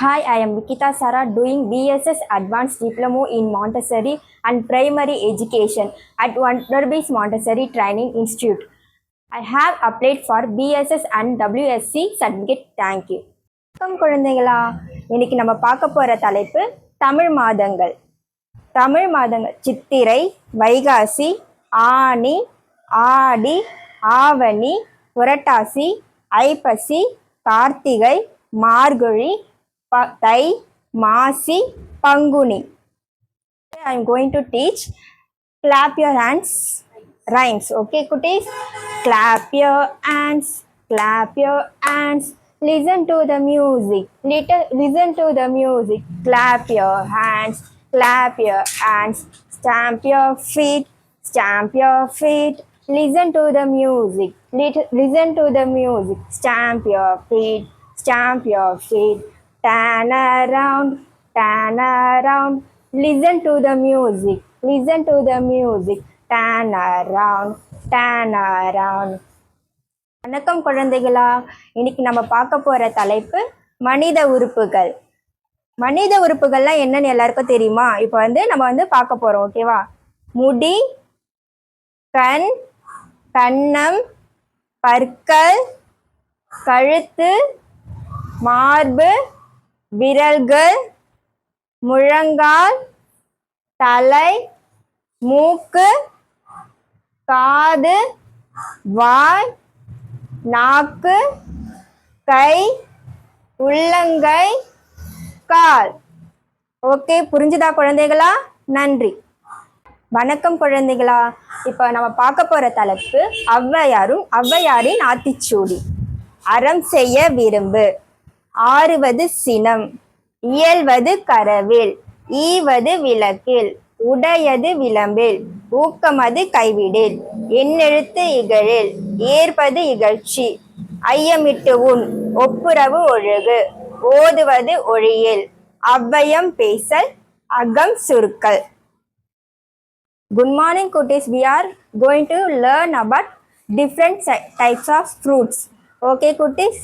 Hi, I am Vikita Sara doing BSS Advanced Diploma in Montessori and Primary Education at Wonderbees Montessori Training Institute. I have applied for BSS and WSC certificate. Thank you. வணக்கம் குழந்தைகளா, இன்னைக்கு நம்ம பார்க்க போற தலைப்பு தமிழ் மாதங்கள். தமிழ் மாதங்கள் சித்திரை, வைகாசி, ஆனி, ஆடி, ஆவணி, புரட்டாசி, ஐப்பசி, கார்த்திகை, மார்கழி, தை, மாசி, Panguni. I am going to teach clap your hands rhymes. Okay, cuties? Clap your hands, clap your hands. Listen to the music. Listen to the music. Clap your hands, clap your hands. Stamp your feet, stamp your feet. Listen to the music. Listen to the music. Stamp your feet, stamp your feet. Turn around, turn around. Listen to the music. Listen to the music. Turn around, turn around. வணக்கம் குழந்தைகளா, இன்னைக்கு நம்ம பார்க்க போற தலைப்பு மனித உறுப்புகள். மனித உறுப்புகள்லாம் என்னன்னு எல்லாருக்கும் தெரியுமா? இப்போ நம்ம பார்க்க போறோம். ஓகேவா? முடி, கண், கன்னம், பற்கள், கழுத்து, மார்பு, விரல்கள், முழங்கால், தலை, மூக்கு, காது, வாய், நாக்கு, கை, உள்ளங்கை, கால். ஓகே, புரிஞ்சுதா குழந்தைகளா? நன்றி. வணக்கம் குழந்தைகளா, இப்போ நம்ம பார்க்க போற தலைப்பு ஔவையாரின் ஆத்திச்சூடி. அறம் செய்ய விரும்பு, ஆறுவது சினம், இயல்வது கரவில், ஈவது விளக்கில், உடையது விளம்பில், ஊக்கமது கைவிடில், எண்ணெழுத்து இகழில், ஏற்பது இகழ்ச்சி, ஐயமிட்டு உன், ஒப்புரவு ஒழுகு, ஓதுவது ஒழியில், அவ்வயம் பேசல், அகம் சுருக்கல். Good morning, cuties. We are going to learn about different types of fruits. Okay, cuties?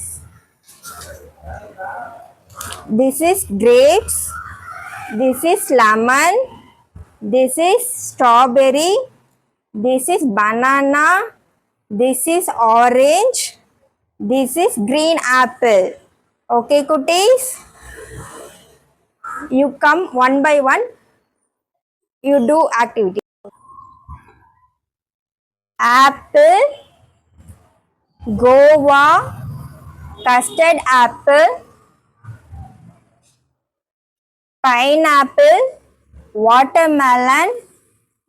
This is grapes. This is lemon. This is strawberry. This is banana. This is orange. This is green apple. Okay, cuties? You come one by one. You do activity. Apple, guava, custard apple, pineapple, watermelon,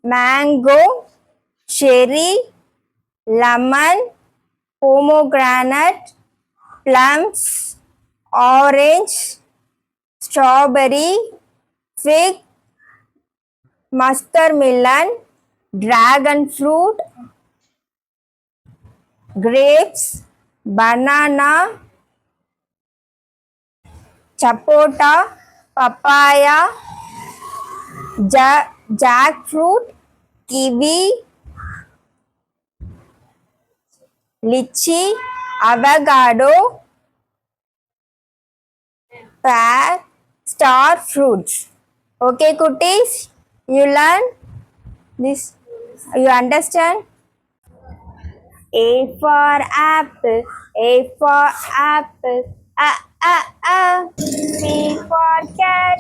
mango, cherry, lemon, pomegranate, plums, orange, strawberry, fig, muskmelon, dragon fruit, grapes, banana, sapota, papaya, jackfruit, kiwi, lychee, avocado, pear, star fruits. Okay, cuties? You learn this? You understand? A for apple, A for apple, A, A, A. C for cat,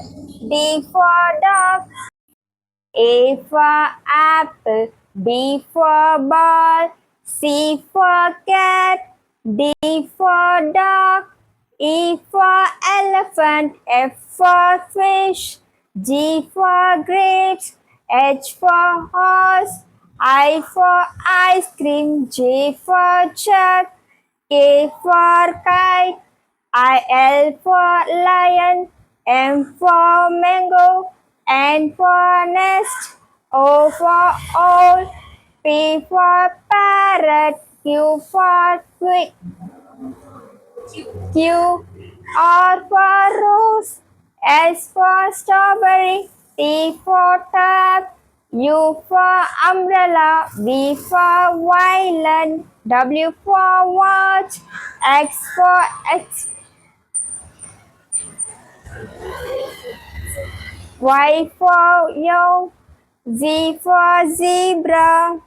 D for dog. A for apple, B for ball, C for cat, D for dog. E for elephant, F for fish, G for grapes, H for horse, I for ice cream, J for jug, K for kite, L for lion, M for mango, N for nest, O for owl, P for parrot, Q for quick, Q, R for rose, S for strawberry, T for tap, U for umbrella, V for violin, W for watch, X for Y for yo, Z for zebra.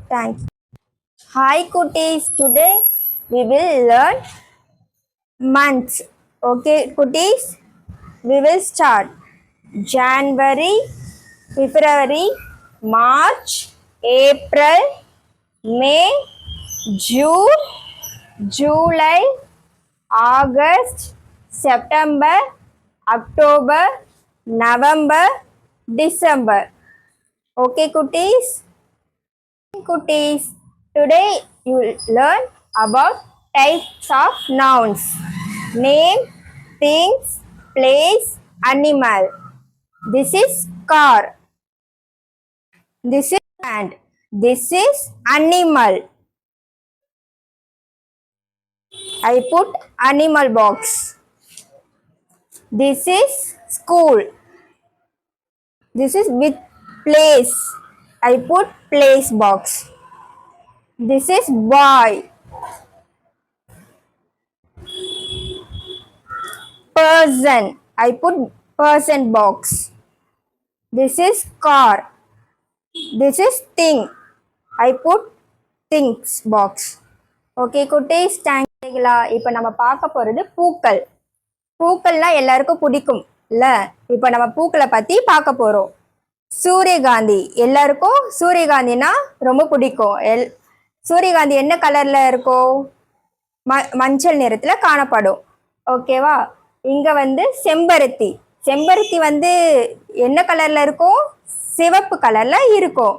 Thank you. Hi cuties, today we will learn months. Okay cuties, we will start January, February, March, April, May, June, July, August, September, October, November, December. Okay cuties? Cuties, today you will learn about types of nouns. Name, things, place, animal. This is car. This is land. This is animal. I put animal box. This is school. This is with place. I put place box. This is boy. Person. I put person box. This is car. This is thing. I put things box. Okay குட்டீஸ், தேங்க்யூங்களா. இப்போ நம்ம பார்க்க போகிறது பூக்கள். பூக்கள்லாம் எல்லாருக்கும் பிடிக்கும் இல்லை? இப்போ நம்ம பூக்களை பற்றி பார்க்க போகிறோம். சூரியகாந்தி, எல்லாருக்கும் சூரியகாந்தினா ரொம்ப பிடிக்கும். சூரியகாந்தி என்ன கலரில் இருக்கும்? மஞ்சள் நிறத்தில் காணப்படும். ஓகேவா? இங்கே வந்து செம்பருத்தி. செம்பருத்தி வந்து என்ன கலரில் இருக்கும்? சிவப்பு கலரில் இருக்கும்.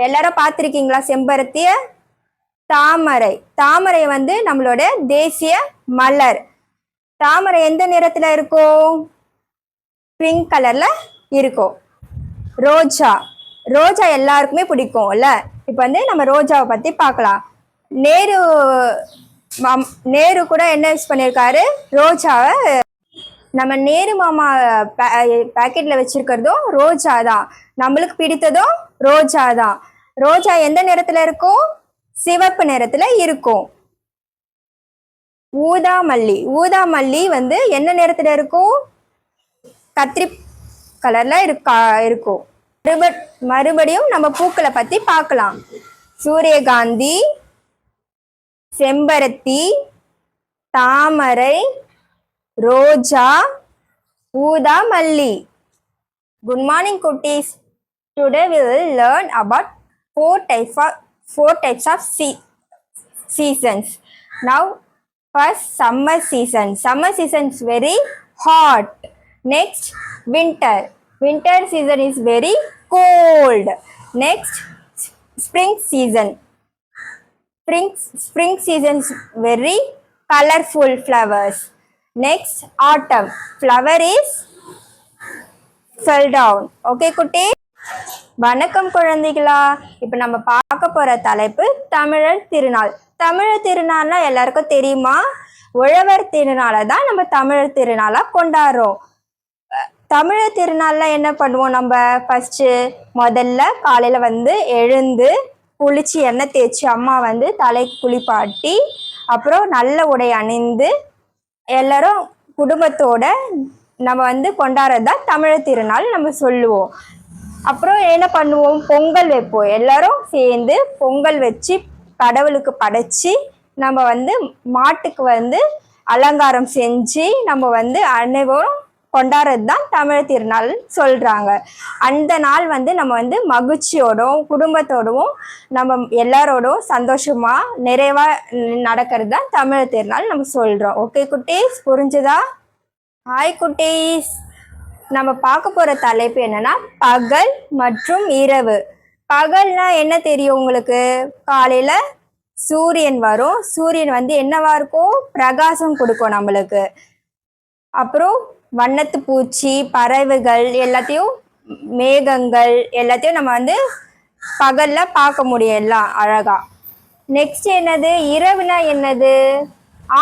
எல்லாரும் பார்த்துருக்கீங்களா செம்பருத்திய? தாமரை. தாமரை வந்து நம்மளோட தேசிய மலர். தாமரை எந்த நிறத்தில் இருக்கும்? பிங்க் கலரில் இருக்கும். ரோஜா. ரோஜா எல்லாருக்குமே பிடிக்கும்ல. இப்போ வந்து நம்ம ரோஜாவை பற்றி பார்க்கலாம். நேரு கூட என்ன யூஸ் பண்ணியிருக்காரு? ரோஜாவை. நம்ம நேரு மாமா பேக்கெட்டில் வச்சிருக்கிறதும் ரோஜா தான். நம்மளுக்கு பிடித்ததும் ரோஜா தான். ரோஜா எந்த நிறத்தில் இருக்கும்? சிவப்பு நிறத்தில் இருக்கும். ஊதாமல்லி. ஊதாமல்லி வந்து என்ன நிறத்தில் இருக்கும்? கத்திரி கலர்ல இருக்கும். மறுபடியும் நம்ம பூக்களை பத்தி பார்க்கலாம். சூரியகாந்தி, செம்பருத்தி, தாமரை, ரோஜா, ஊதாமல்லி. Good morning cuties. Today we will learn about four types of seasons. Now first summer season. Summer season is very hot. Next winter. Winter season is very cold. Next spring season. Spring season is very colorful flowers. Next autumn. Flower is fell down. Okay குட்டி? வணக்கம் குழந்தைகளா. இப்போ நம்ம பார்க்க போற தலைப்பு தமிழர் திருநாள். தமிழர் திருநாள்னா எல்லாருக்கும் தெரியுமா? உழவர் திருநாளை தான் நம்ம தமிழர் திருநாளா கொண்டாடுறோம். தமிழர் திருநாளில் என்ன பண்ணுவோம்? நம்ம ஃபஸ்ட்டு முதல்ல காலையில் வந்து எழுந்து குளிச்சு எண்ணெய் தேய்ச்சி அம்மா வந்து தலை குளிப்பாட்டி அப்புறம் நல்ல உடை அணிந்து எல்லாரும் குடும்பத்தோட நம்ம வந்து கொண்டாடுறது தான் தமிழர் திருநாள் நம்ம சொல்லுவோம். அப்புறம் என்ன பண்ணுவோம்? பொங்கல் வைப்போம். எல்லாரும் சேர்ந்து பொங்கல் வச்சு கடவுளுக்கு படைச்சி நம்ம வந்து மாட்டுக்கு வந்து அலங்காரம் செஞ்சு நம்ம வந்து அனைவரும் கொண்டாடுறது தான் தமிழர் திருநாள் சொல்கிறாங்க. அந்த நாள் வந்து நம்ம வந்து மகிழ்ச்சியோடும் குடும்பத்தோடவும் நம்ம எல்லாரோடும் சந்தோஷமாக நிறைவாக நடக்கிறது தான் தமிழர் திருநாள் நம்ம சொல்கிறோம். ஓகே குட்டீஸ், புரிஞ்சுதா? ஹாய் குட்டீஸ், நம்ம பார்க்க போகிற தலைப்பு என்னன்னா பகல் மற்றும் இரவு. பகல்னா என்ன தெரியும் உங்களுக்கு? காலையில் சூரியன் வரும். சூரியன் வந்து என்னவா இருக்கும்? பிரகாசம் கொடுக்கும் நம்மளுக்கு. அப்புறம் வண்ணத்து பூச்சி, பறவைகள் எல்லாத்தையும், மேகங்கள் எல்லாத்தையும் நம்ம வந்து பகல்ல பார்க்க முடியும் எல்லாம் அழகா. நெக்ஸ்ட் என்னது? இரவுனா என்னது?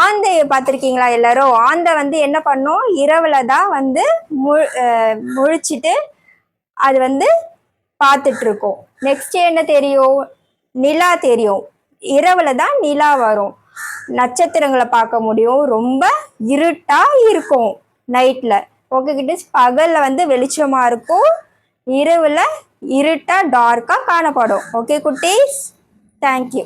ஆந்தையை பார்த்துருக்கீங்களா எல்லாரும்? ஆந்தை வந்து என்ன பண்ணும்? இரவுல தான் வந்து முழிச்சிட்டு அது வந்து பார்த்துட்டு இருக்கோம். நெக்ஸ்ட் என்ன தெரியும்? நிலா தெரியும். இரவுல தான் நிலா வரும். நட்சத்திரங்களை பார்க்க முடியும். ரொம்ப இருட்டா இருக்கும். நைட்டில். ஓகே குட்டீஸ், பகலில் வந்து வெளிச்சமாக இருக்கும், இரவில் இருட்டாக டார்க்காக காணப்படும். ஓகே குட்டீஸ், தேங்க்யூ.